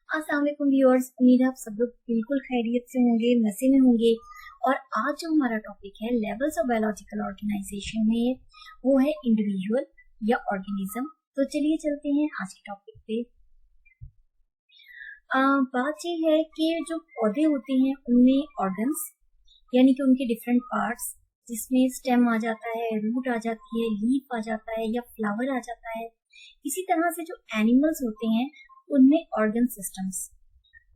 अस्सलाम वालेकुम व्यूअर्स, उम्मीद है आप सब लोग बिल्कुल खैरियत से होंगे, मजे में होंगे। और आज जो हमारा टॉपिक है लेवल्स ऑफ बायोलॉजिकल ऑर्गेनाइजेशन में, वो है इंडिविजुअल या ऑर्गेनिज्म। तो चलिए चलते हैं आज के टॉपिक पे। बात ये है कि जो पौधे होते हैं उनमें ऑर्गन्स यानी कि उनके डिफरेंट पार्ट्स, जिसमें स्टेम आ जाता है, रूट आ जाती है, लीफ आ जाता है या फ्लावर आ जाता है। इसी तरह से जो एनिमल्स होते हैं उनमें ऑर्गन सिस्टम्स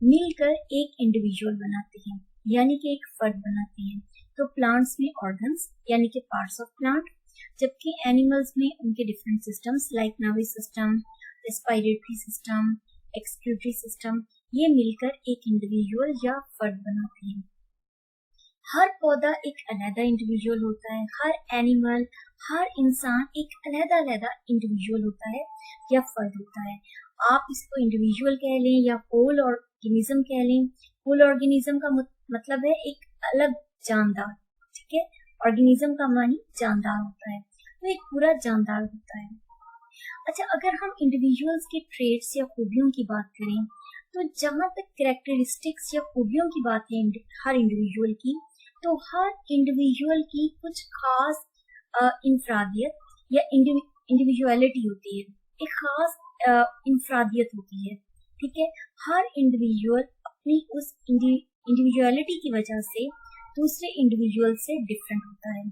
मिलकर एक इंडिविजुअल बनाते हैं यानी कि एक फर्द बनाते हैं। तो प्लांट्स में ऑर्गन्स यानी कि पार्ट्स ऑफ प्लांट, जबकि एनिमल्स में उनके different systems like nervous system, respiratory system, excretory system, ये मिलकर एक इंडिविजुअल या फर्द बनाते हैं। हर पौधा एक अलग इंडिविजुअल होता है, हर एनिमल, हर इंसान एक अलग इंडिविजुअल होता है या फर्द होता है। आप इसको इंडिविजुअल कह लें या होल ऑर्गेनिज्म कह लें। होल ऑर्गेनिज्म का मतलब है एक अलग जानदार, ठीक है। ऑर्गेनिज्म का मानी जानदार होता है, तो एक पूरा जानदार होता है। अच्छा, अगर हम इंडिविजुअल्स के ट्रेट्स या खूबियों की बात करें, तो जहां तक कैरेक्टरिस्टिक्स या खूबियों की बात है हर इंडिविजुअल की, तो हर इंडिविजुअल की कुछ खास इंफरादियत या इंडिविजुअलिटी होती है, एक खास इंफरादियत होती है, ठीक है। हर इंडिविजुअल अपनी उस इंडिविजुअलिटी की वजह से दूसरे इंडिविजुअल से डिफरेंट होता है।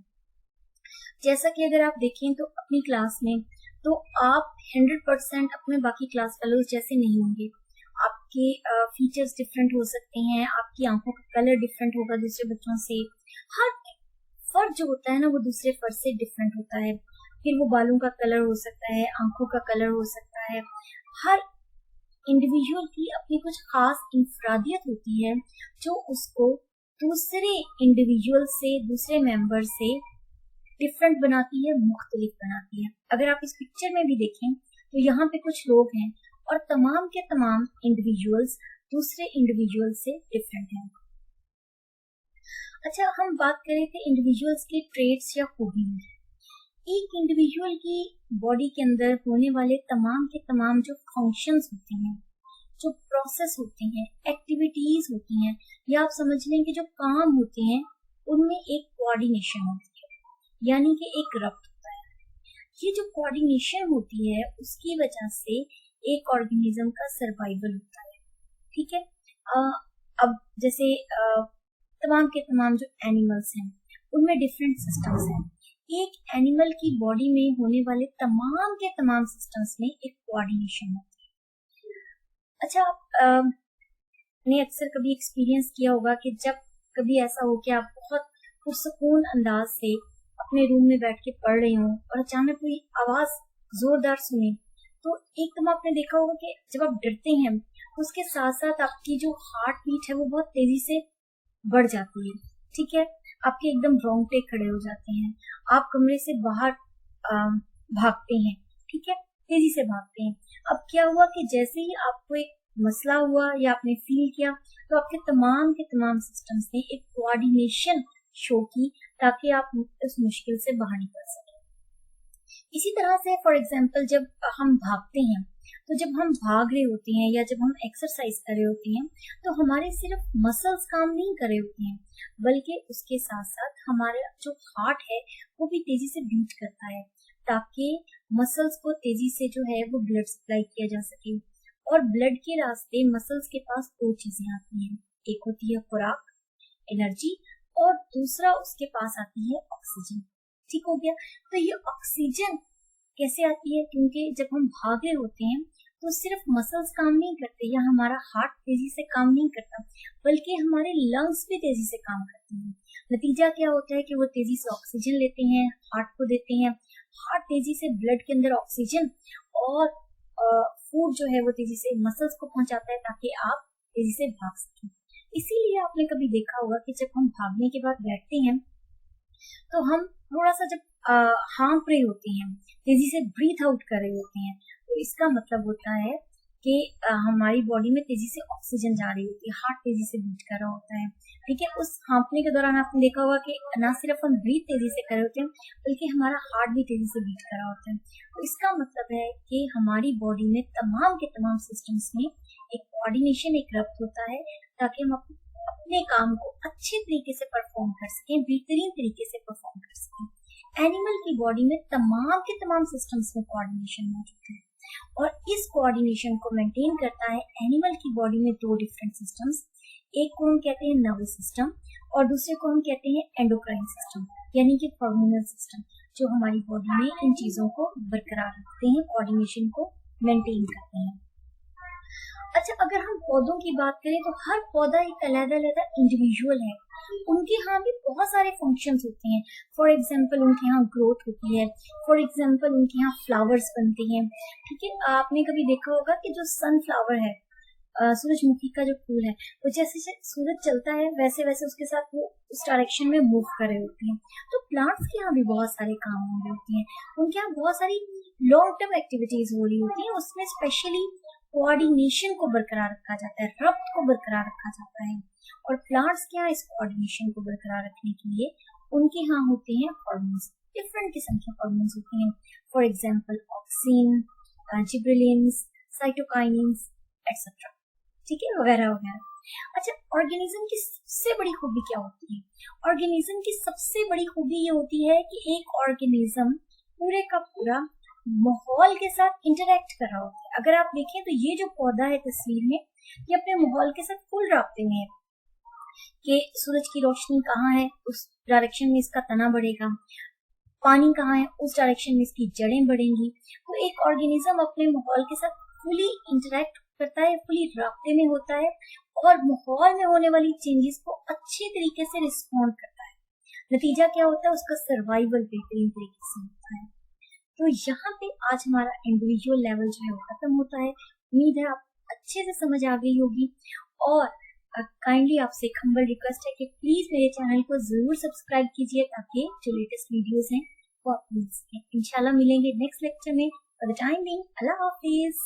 जैसा कि अगर आप देखें तो अपनी क्लास में तो आप 100% अपने बाकी क्लास फेलोज जैसे नहीं होंगे। आपके फीचर्स डिफरेंट हो सकते हैं, आपकी आंखों का कलर डिफरेंट होगा दूसरे बच्चों से। हर फर्द जो होता है ना, वो दूसरे फर्द से डिफरेंट होता है। फिर वो बालों का कलर हो सकता है, आंखों का कलर हो सकता है। हर इंडिविजुअल की अपनी कुछ खास इंफरादियत होती है जो उसको दूसरे इंडिविजुअल से, दूसरे मेंबर से डिफरेंट बनाती है, मुख्तलिफ बनाती है। अगर आप इस पिक्चर में भी देखें तो यहाँ पे कुछ लोग हैं और तमाम के तमाम इंडिविजुअल्स दूसरे इंडिविजुअल से डिफरेंट हैं। अच्छा, हम बात करें थे इंडिविजुअल्स के ट्रेट्स या खूबियों। एक इंडिविजुअल की बॉडी के अंदर होने वाले तमाम के तमाम जो फंक्शंस होते हैं, जो प्रोसेस होते हैं, एक्टिविटीज होती हैं, या आप समझ लें कि जो काम होते हैं, उनमें एक कोऑर्डिनेशन होती है यानी कि एक रब्त होता है। ये जो कोऑर्डिनेशन होती है उसकी वजह से एक ऑर्गेनिज्म का सर्वाइवल होता है, ठीक है। अब जैसे तमाम के तमाम जो एनिमल्स हैं उनमें डिफरेंट सिस्टम्स हैं। एक एनिमल की बॉडी में होने वाले तमाम के तमाम सिस्टम्स में एक कोऑर्डिनेशन होती है। अच्छा, ने अक्सर कभी एक्सपीरियंस किया होगा कि जब कभी ऐसा हो कि आप बहुत पुरसकून अंदाज से अपने रूम में बैठ के पढ़ रहे हो और अचानक कोई आवाज जोरदार सुने, तो एकदम आपने देखा होगा कि जब आप डरते हैं तो उसके साथ साथ आपकी जो हार्ट बीट है वो बहुत तेजी से बढ़ जाती है, ठीक है। आपके एकदम रोंगटे खड़े हो जाते हैं, आप कमरे से बाहर भागते हैं, ठीक है, तेजी से भागते हैं। अब क्या हुआ कि जैसे ही आपको एक मसला हुआ या आपने फील किया, तो आपके तमाम के तमाम सिस्टम्स ने एक कोऑर्डिनेशन शो की ताकि आप उस मुश्किल से बाहर निकल सकें। इसी तरह से फॉर एग्जांपल जब हम भागते हैं, तो जब हम भाग रहे होते हैं या जब हम एक्सरसाइज कर रहे होते हैं, तो हमारे सिर्फ मसल्स काम नहीं कर रहे होते हैं, बल्कि उसके साथ साथ हमारा जो हार्ट है वो भी तेजी से बीट करता है ताकि मसल्स को तेजी से जो है वो ब्लड सप्लाई किया जा सके। और ब्लड के रास्ते मसल्स के पास दो चीजें आती हैं, एक होती है खुराक, एनर्जी, और दूसरा उसके पास आती है ऑक्सीजन, ठीक हो गया। तो ये ऑक्सीजन कैसे आती है? क्योंकि जब हम भाग रहे होते हैं तो सिर्फ मसल्स काम नहीं करते या हमारा हार्ट तेजी से काम नहीं करता, बल्कि हमारे लंग्स भी तेजी से काम करते हैं। नतीजा क्या होता है कि वो तेजी से ऑक्सीजन लेते हैं, हार्ट को देते हैं, हार्ट तेजी से ब्लड के अंदर ऑक्सीजन और फूड जो है वो तेजी से मसल्स को पहुंचाता है ताकि आप तेजी से भाग सकें। इसीलिए आपने कभी देखा होगा कि जब हम भागने के बाद बैठते हैं तो हम थोड़ा सा जब हाँफ रहे होते हैं, तेजी से ब्रीथ आउट कर रहे होते हैं, तो इसका मतलब होता है कि हमारी बॉडी में तेजी से ऑक्सीजन जा रही होती है, हार्ट तेजी से बीट कर रहा होता है, ठीक है। उस हाँफने के दौरान आपने देखा होगा कि न सिर्फ हम ब्रीथ तेजी से कर रहे होते हैं, बल्कि हमारा हार्ट भी तेजी से बीट कर रहा होता है। तो इसका मतलब है कि हमारी बॉडी में तमाम के तमाम सिस्टम्स में एक कोऑर्डिनेशन एक रब्त होता है ताकि हम अपने काम को अच्छे तरीके से परफॉर्म कर सकें, बेहतरीन तरीके से परफॉर्म कर सकें। एनिमल की बॉडी में तमाम के तमाम सिस्टम्स में कोऑर्डिनेशन मौजूद है और इस कोऑर्डिनेशन को मेंटेन करता है एनिमल की बॉडी में दो डिफरेंट सिस्टम्स। एक को हम कहते हैं नर्वस सिस्टम और दूसरे को हम कहते हैं एंडोक्राइन सिस्टम, यानी कि हार्मोनल सिस्टम, जो हमारी बॉडी में इन चीजों को बरकरार रखते हैं, कोऑर्डिनेशन को मेंटेन करते हैं। अच्छा, अगर हम पौधों की बात करें तो हर पौधा एक अलग-अलग इंडिविजुअल है। उनके यहाँ भी बहुत सारे फंक्शंस होते हैं। फॉर एग्जांपल उनके यहाँ ग्रोथ होती है, फॉर एग्जांपल उनके यहाँ फ्लावर्स बनते हैं। ठीक है, आपने कभी देखा होगा कि जो सनफ्लावर है, सूरजमुखी का जो फूल है, वो जैसे सूरज चलता है वैसे वैसे उसके साथ वो उस डायरेक्शन में मूव कर रहे होते हैं। तो प्लांट्स के यहाँ भी बहुत सारे काम हो रहे होते हैं, उनके यहाँ बहुत सारी लॉन्ग टर्म एक्टिविटीज हो रही होती हैं। उसमें स्पेशली कोऑर्डिनेशन को बरकरार रखा जाता है, रब्त को बरकरार रखा जाता है। और प्लांट्स के यहाँ इस कोऑर्डिनेशन को बरकरार रखने के लिए उनके यहाँ होते हैं हार्मोन्स, डिफरेंट किस्म के हार्मोन्स होते हैं। For example auxin, gibberellins, cytokinins etcetera, ठीक है, वगैरह वगैरह। अच्छा, ऑर्गेनिज्म की सबसे बड़ी खूबी क्या होती है? ऑर्गेनिज्म की सबसे बड़ी खूबी ये होती है कि एक ऑर्गेनिज्म पूरे का पूरा माहौल के साथ इंटरेक्ट कर रहा होता है। अगर आप देखें तो ये जो पौधा है तस्वीर में, ये अपने माहौल के साथ फुल राब्ते में है कि सूरज की रोशनी कहाँ है, उस डायरेक्शन में इसका तना बढ़ेगा, पानी कहाँ है, उस डायरेक्शन में इसकी जड़ें बढ़ेंगी। तो एक ऑर्गेनिज्म अपने माहौल के साथ फुली इंटरेक्ट करता है, फुली राब्ते में होता है और माहौल में होने वाली चेंजेस को अच्छे तरीके से रिस्पॉन्ड करता है। नतीजा क्या होता है? उसका सर्वाइवल बेहतरीन तरीके से होता है। तो यहाँ पे आज हमारा इंडिविजुअल लेवल जो है वो खत्म होता है। उम्मीद है आप अच्छे से समझ आ गई होगी और काइंडली आपसे एक हम्बल रिक्वेस्ट है कि प्लीज मेरे चैनल को जरूर सब्सक्राइब कीजिए ताकि जो लेटेस्ट वीडियोस हैं वो आप मिल सकें। इंशाल्लाह मिलेंगे नेक्स्ट लेक्चर में। For the time being, Allah Hafiz.